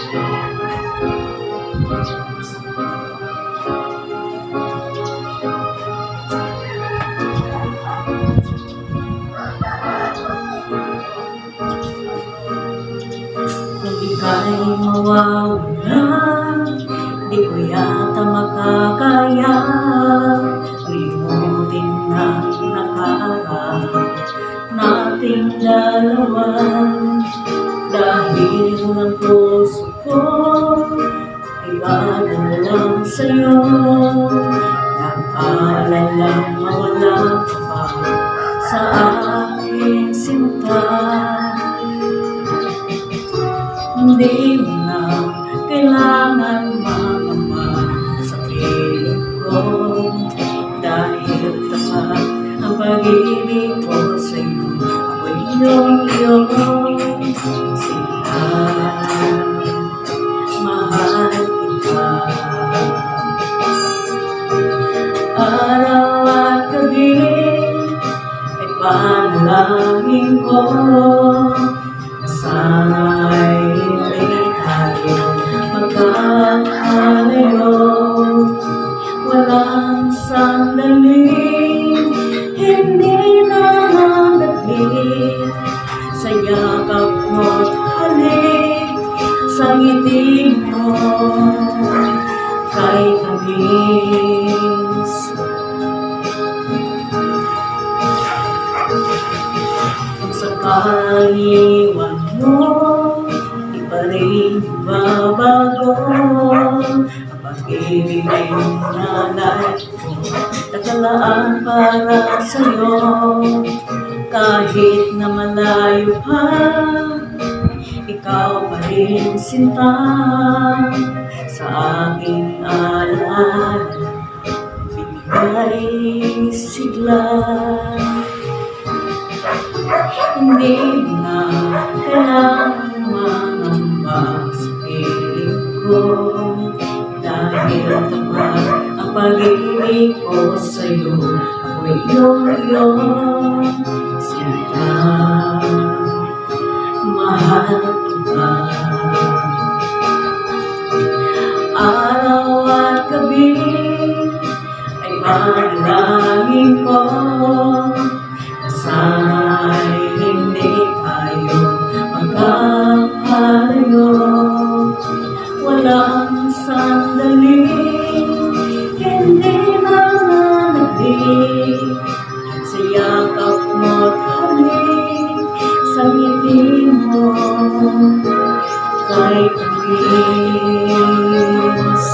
Kung ika'y mawawala, di ko yata makakaya limutin ang nakaraan nating dalawa. Dahil ang puso ko ay padala sa'yo, nag-aalalang mawala ka pa sa aking sinta. Hindi mo na kailangan mamama sa piling ko, dahil tapat ang pag-ibig ko sa'yo. Ako'y iyong sila, mahal kita. Araw at gabi ay panalangin ko, sana'y hindi tayo magkakalayo. Walang sandaling hindi naman naglit sa yakap mo't halik, sa ngiti mo kay tamis. Kung sakaling iwan mo, di pa rin babago ang pag-ibig na nais ko, nakalaan para sa'yo. Kahit na malayo pa, ikaw pa rin sinta sa aking alala, binigay sigla. Hindi na kailangan mangamba sa piling ko, dahil tapat ang pag-ibig ko sa'yo. Ako'y iyong sinta, mahal kita. Araw at gabi ay panalangin ko, na sana'y hindi tayo magkakalayo. Walang sandaling hindi nananabik sa yakap mo't halik, sa ngiti mo kay tamis.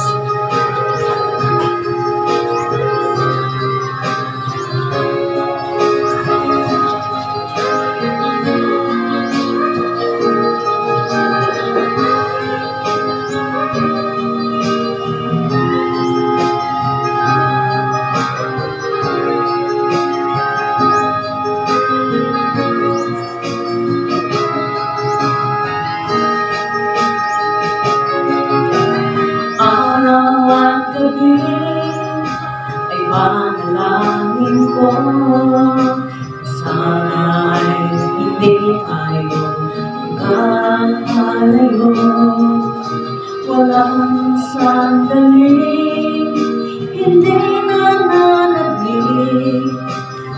Ay panalangin ko, sana'y hindi tayo magkakalayo. Walang sandaling hindi nananabik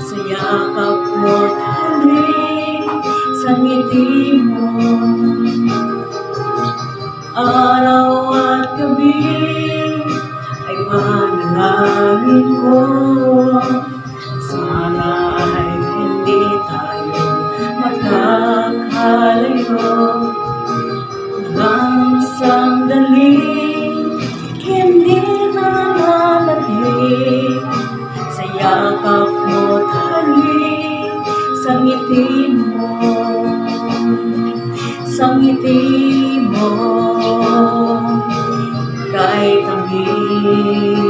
sa yakap mo't halik, sa ngiti mo. Araw at gabi ay panalangin ko, sana'y hindi tayo magkakalayo. Walang sandaling hindi nananabik sa yakap mo't halik, sa ngiti mo, sa ngiti mo kay tamis.